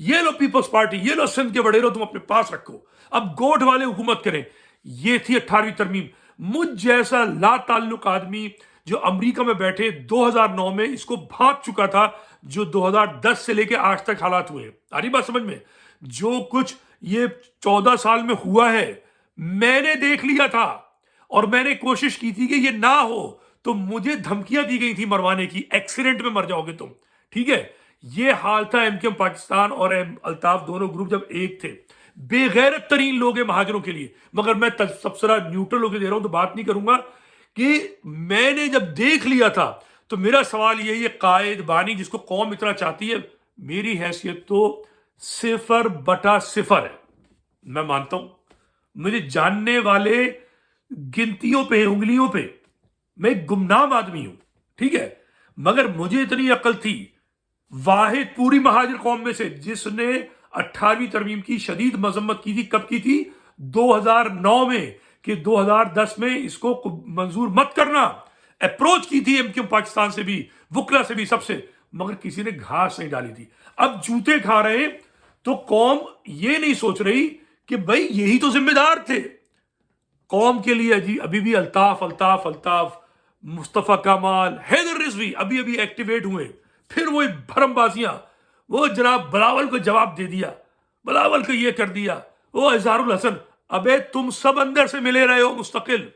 یہ لو Peoples party, یہ لو سندھ کے وڈیروں، تم اپنے پاس رکھو، اب گوٹھ والے حکومت کریں. یہ تھی 18ویں ترمیم. مجھ جیسا لا تعلق آدمی جو امریکہ میں بیٹھے 2009 میں اس کو بھانپ چکا تھا، جو 2010 سے لے کے آج تک حالات ہوئے ہیں. آ رہی بات سمجھ میں؟ جو کچھ یہ 14 سال میں ہوا ہے میں نے دیکھ لیا تھا، اور میں نے کوشش کی تھی کہ یہ نہ ہو. تو مجھے دھمکیاں دی گئی تھی مروانے کی، ایکسیڈنٹ میں مر جاؤ گے تم. ٹھیک ہے، یہ حال تھا ایم کیو ایم پاکستان اور الطاف دونوں گروپ جب ایک تھے. بے غیرت ترین لوگ ہیں مہاجروں کے لیے. مگر میں تبصرہ نیوٹرل ہو کے دے رہا ہوں، تو بات نہیں کروں گا کہ میں نے جب دیکھ لیا تھا. تو میرا سوال یہ قائد بانی جس کو قوم اتنا چاہتی ہے، میری حیثیت تو 0/0 ہے. میں مانتا ہوں مجھے جاننے والے گنتیوں پہ، انگلیوں پہ. میں ایک گمنام آدمی ہوں، ٹھیک ہے، مگر مجھے اتنی عقل تھی. واحد پوری مہاجر قوم میں سے جس نے 18ویں ترمیم کی شدید مذمت کی تھی. کب کی تھی؟ 2009 میں، کہ 2010 میں اس کو منظور مت کرنا. اپروچ کی تھی ایم کیو پاکستان سے بھی، وکلا سے بھی، سب سے، مگر کسی نے گھاس نہیں ڈالی تھی. اب جوتے کھا رہے ہیں تو قوم یہ نہیں سوچ رہی کہ بھائی یہی تو ذمہ دار تھے قوم کے لیے. جی ابھی بھی الطاف مصطفیٰ کمال، حیدر رضوی ابھی ایکٹیویٹ ہوئے. پھر وہی بھرم بازیاں، وہ جناب بلاول کو جواب دے دیا، بلاول کو یہ کر دیا، وہ اظہار الحسن. ابے تم سب اندر سے ملے رہے ہو مستقل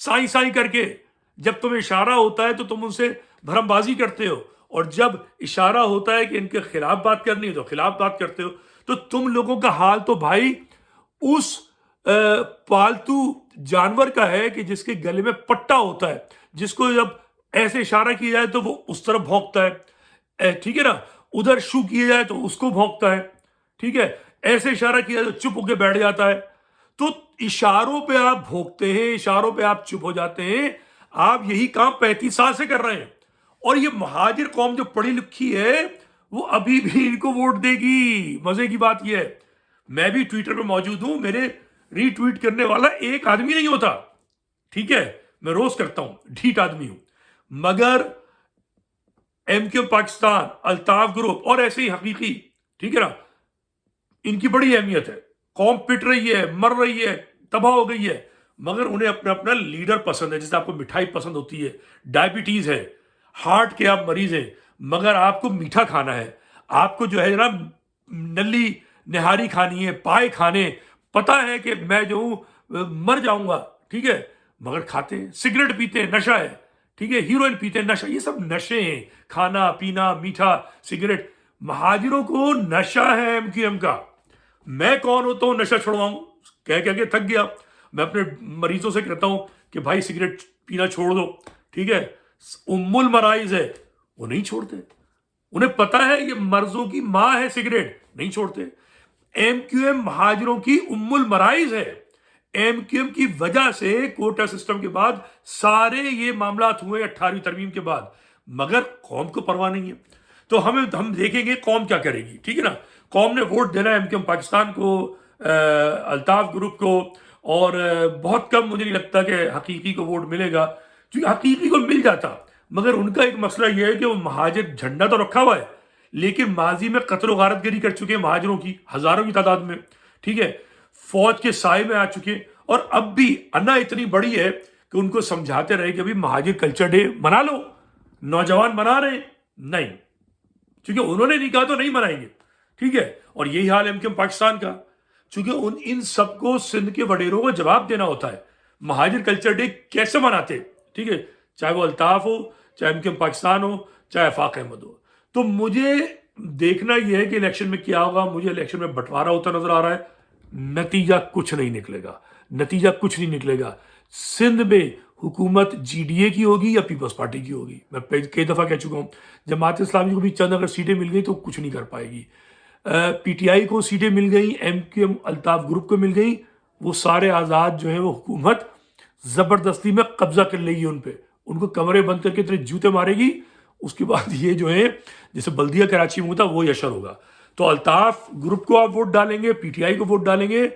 سائیں کر کے. جب تمہیں اشارہ ہوتا ہے تو تم ان سے بھرم بازی کرتے ہو، اور جب اشارہ ہوتا ہے کہ ان کے خلاف بات کرنی ہے تو خلاف بات کرتے ہو. تو تم لوگوں کا حال تو بھائی اس پالتو جانور کا ہے کہ جس کے گلے میں پٹا ہوتا ہے، جس کو جب ایسے اشارہ کیا جائے تو وہ اس طرف بھونکتا ہے. ٹھیک ہے نا، ادھر شو کیا جائے تو اس کو بھونکتا ہے. ٹھیک ہے، ایسے اشارہ کیا جائے تو چپ ہو کے بیٹھ جاتا ہے. تو اشاروں پہ آپ بھونکتے ہیں، اشاروں پہ آپ چپ ہو جاتے ہیں. آپ یہی کام 35 سال سے کر رہے ہیں. اور یہ مہاجر قوم جو پڑھی لکھی ہے وہ ابھی بھی ان کو ووٹ دے گی. مزے کی بات یہ ہے، میں بھی ٹویٹر پہ موجود ہوں، میرے ری ٹویٹ کرنے والا ایک آدمی نہیں ہوتا. ٹھیک ہے، میں روز کرتا ہوں، ڈھیٹ آدمی ہوں. مگر M Q Pakistan, Altaf group اور ایسے ہی حقیقی، ٹھیک ہے نا، ان کی بڑی اہمیت ہے. قوم پٹ رہی ہے، مر رہی ہے، تباہ ہو گئی ہے، مگر انہیں اپنا لیڈر پسند ہے. جیسے آپ کو مٹھائی پسند ہوتی ہے، ڈائبٹیز ہے، ہارٹ کے آپ مریض ہیں، مگر آپ کو میٹھا کھانا ہے، آپ کو جو ہے نا نلی نہاری کھانی ہے، پائے کھانے. پتہ ہے کہ میں جو ہوں مر جاؤں گا، ٹھیک ہے، مگر کھاتے ہیں. سگریٹ پیتے ہیں، نشہ ہے، ٹھیک ہے، ہیروئن پیتے ہیں، نشہ. یہ سب نشے ہیں، کھانا پینا، میٹھا، سگریٹ. مہاجروں کو نشہ ہے ایم کیو ایم کا. میں کون ہوتا ہوں نشہ چھڑواؤں؟ کہہ کے تھک گیا. میں اپنے مریضوں سے کہتا ہوں کہ بھائی سگریٹ پینا چھوڑ دو، ٹھیک ہے. ام المرائض ہے، وہ نہیں چھوڑتے. انہیں پتہ ہے یہ مرضوں کی ماں ہے سگریٹ، نہیں چھوڑتے. ایم کیو ایم مہاجروں کی ام المرائض ہے. ایم کیو ایم کی وجہ سے کوٹا سسٹم کے بعد سارے یہ معاملات ہوئے 18ویں ترمیم کے بعد، مگر قوم کو پرواہ نہیں ہے. تو ہم دیکھیں گے قوم کیا کرے گی. ٹھیک ہے نا، قوم نے ووٹ دینا ہے ایم کیو ایم پاکستان کو، الطاف گروپ کو، اور بہت کم مجھے نہیں لگتا کہ حقیقی کو ووٹ ملے گا. کیونکہ حقیقی کو مل جاتا، مگر ان کا ایک مسئلہ یہ ہے کہ وہ مہاجر جھنڈا تو رکھا ہوا ہے، لیکن ماضی میں قتل و غارت گری کر چکے ہیں مہاجروں کی ہزاروں کی تعداد میں. ٹھیک ہے، فوج کے سائے میں آ چکے، اور اب بھی انا اتنی بڑی ہے کہ ان کو سمجھاتے رہے کہ ابھی مہاجر کلچر ڈے منا لو. نوجوان منا رہے ہیں، نہیں، چونکہ انہوں نے نہیں کہا تو نہیں منائیں گے. ٹھیک ہے، اور یہی حال ایم کیو ایم پاکستان کا. چونکہ ان سب کو سندھ کے وڈیروں کو جواب دینا ہوتا ہے مہاجر کلچر ڈے کیسے مناتے. ٹھیک ہے، چاہے وہ الطاف ہو، چاہے ایم کیو ایم پاکستان ہو، چاہے آفاق احمد ہو. تو مجھے دیکھنا یہ ہے کہ الیکشن میں کیا ہوگا. مجھے الیکشن میں بٹوارہ ہوتا نظر آ رہا ہے. نتیجہ کچھ نہیں نکلے گا. سندھ میں حکومت جی ڈی اے کی ہوگی یا پیپلز پارٹی کی ہوگی. میں کئی دفعہ کہہ چکا ہوں، جماعت اسلامی کو بھی چند اگر سیٹیں مل گئی تو کچھ نہیں کر پائے گی. پی ٹی آئی کو سیٹیں مل گئی، M Q M Altaf group کو مل گئی، وہ سارے آزاد جو ہیں وہ حکومت زبردستی میں قبضہ کر لے گی ان پہ. ان کو کمرے بند کر کے اتنے جوتے مارے گی. اس کے بعد یہ جو ہے جیسے بلدیہ کراچی میں ہوتا وہ یشر ہوگا. تو الطاف گروپ کو آپ ووٹ ڈالیں گے، پی ٹی آئی کو ووٹ ڈالیں گے،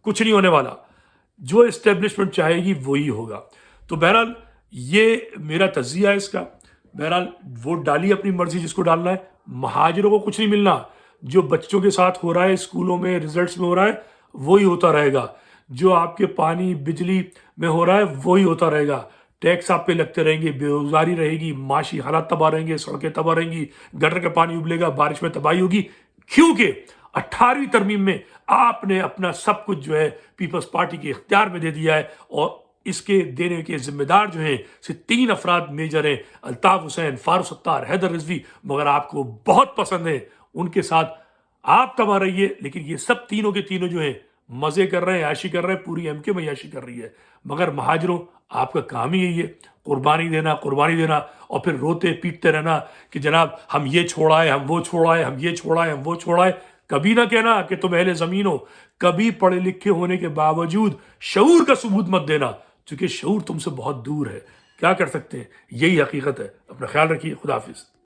کچھ نہیں ہونے والا. جو اسٹیبلشمنٹ چاہے گی وہی ہوگا. تو بہرحال یہ میرا تجزیہ ہے اس کا. بہرحال ووٹ ڈالیے اپنی مرضی جس کو ڈالنا ہے. مہاجروں کو کچھ نہیں ملنا. جو بچوں کے ساتھ ہو رہا ہے اسکولوں میں رزلٹس میں ہو رہا ہے وہی ہوتا رہے گا، جو آپ کے پانی بجلی میں ہو رہا ہے وہی ہوتا رہے گا، ٹیکس آپ پہ لگتے رہیں گے، بے روزگاری رہے گی، معاشی حالات تباہ رہیں گے، سڑکیں تباہ رہیں گی، گٹر کا پانی ابلے گا، بارش میں تباہی ہوگی، کیونکہ 18ویں ترمیم میں آپ نے اپنا سب کچھ جو ہے پیپلز پارٹی کے اختیار میں دے دیا ہے، اور اس کے دینے کے ذمہ دار جو ہیں صرف 3 افراد میجر ہیں، الطاف حسین، فاروق ستار، حیدر رضوی، مگر آپ کو بہت پسند ہیں، ان کے ساتھ آپ تباہ رہیے، لیکن یہ سب تینوں کے تینوں جو ہیں مزے کر رہے ہیں، عیاشی کر رہے ہیں، پوری ایم کیو میں عیاشی کر رہی ہے، مگر مہاجروں آپ کا کام ہی یہی ہے، قربانی دینا اور پھر روتے پیٹتے رہنا کہ جناب ہم یہ چھوڑائے، ہم وہ چھوڑائے، ہم یہ چھوڑائے، ہم وہ چھوڑائے، کبھی نہ کہنا کہ تم اہل زمین ہو، کبھی پڑھے لکھے ہونے کے باوجود شعور کا ثبوت مت دینا، کیونکہ شعور تم سے بہت دور ہے، کیا کر سکتے ہیں، یہی حقیقت ہے، اپنا خیال رکھیے، خدا حافظ۔